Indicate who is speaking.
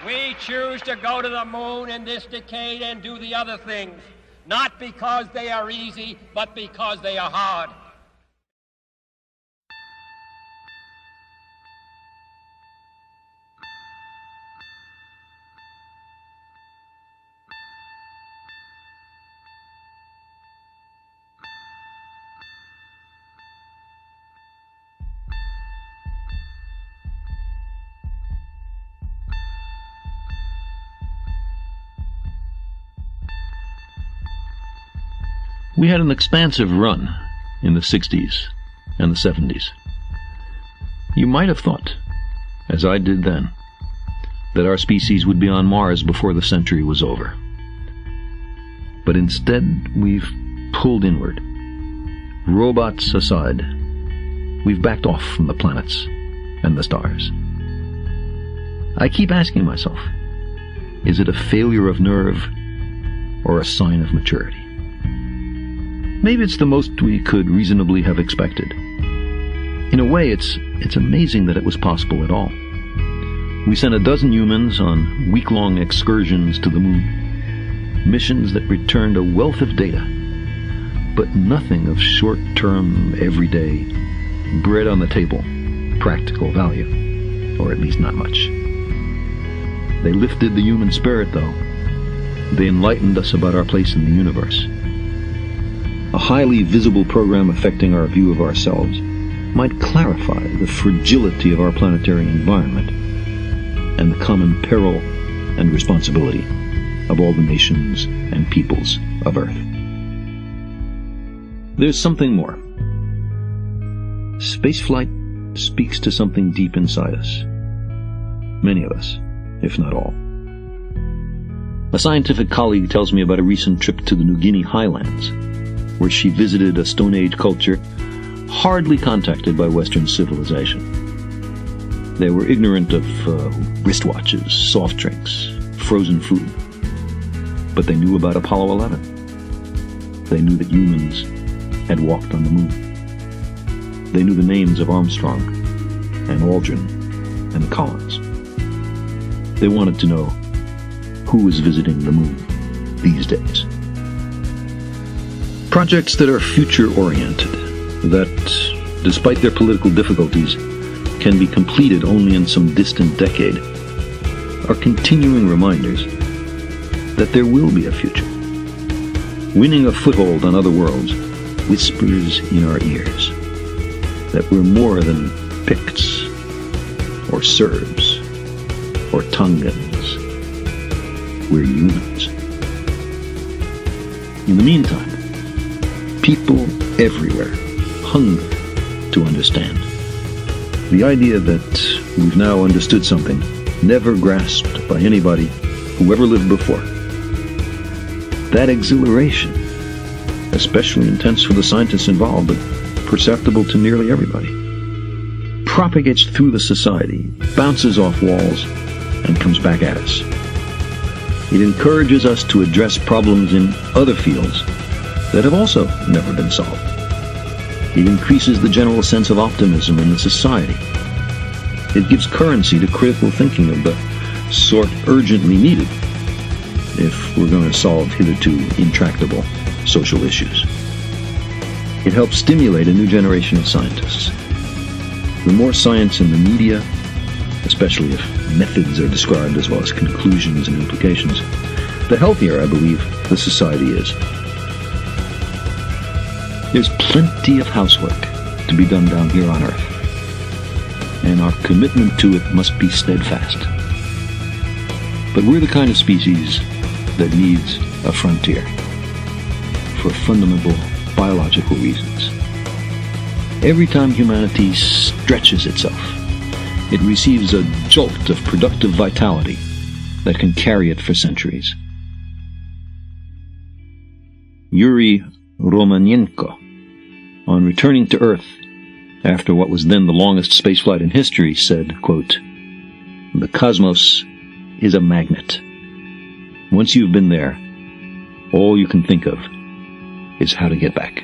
Speaker 1: We choose to go to the moon in this decade and do the other things, not because they are easy, but because they are hard.
Speaker 2: We had an expansive run in the 60s and the 70s. You might have thought, as I did then, that our species would be on Mars before the century was over. But instead, we've pulled inward. Robots aside, we've backed off from the planets and the stars. I keep asking myself, is it a failure of nerve or a sign of maturity? Maybe it's the most we could reasonably have expected. In a way, it's amazing that it was possible at all. We sent 12 humans on week-long excursions to the moon, missions that returned a wealth of data, but nothing of short-term, everyday, bread on the table, practical value, or at least not much. They lifted the human spirit, though. They enlightened us about our place in the universe. A highly visible program affecting our view of ourselves might clarify the fragility of our planetary environment and the common peril and responsibility of all the nations and peoples of Earth. There's something more. Spaceflight speaks to something deep inside us. Many of us, if not all. A scientific colleague tells me about a recent trip to the New Guinea highlands, where she visited a Stone Age culture hardly contacted by Western civilization. They were ignorant of wristwatches, soft drinks, frozen food. But they knew about Apollo 11. They knew that humans had walked on the moon. They knew the names of Armstrong and Aldrin and Collins. They wanted to know who was visiting the moon these days. Projects that are future-oriented, that, despite their political difficulties, can be completed only in some distant decade, are continuing reminders that there will be a future. Winning a foothold on other worlds whispers in our ears that we're more than Picts, or Serbs, or Tongans. We're humans. In the meantime, people everywhere hunger to understand. The idea that we've now understood something never grasped by anybody who ever lived before. That exhilaration, especially intense for the scientists involved, but perceptible to nearly everybody, propagates through the society, bounces off walls, and comes back at us. It encourages us to address problems in other fields that have also never been solved. It increases the general sense of optimism in the society. It gives currency to critical thinking of the sort urgently needed if we're going to solve hitherto intractable social issues. It helps stimulate a new generation of scientists. The more science in the media, especially if methods are described as well as conclusions and implications, the healthier, I believe, the society is. There's plenty of housework to be done down here on Earth, and our commitment to it must be steadfast. But we're the kind of species that needs a frontier for fundamental biological reasons. Every time humanity stretches itself, it receives a jolt of productive vitality that can carry it for centuries. Yuri Romanenko, on returning to Earth after what was then the longest spaceflight in history, said, quote, "The cosmos is a magnet. Once you've been there, all you can think of is how to get back."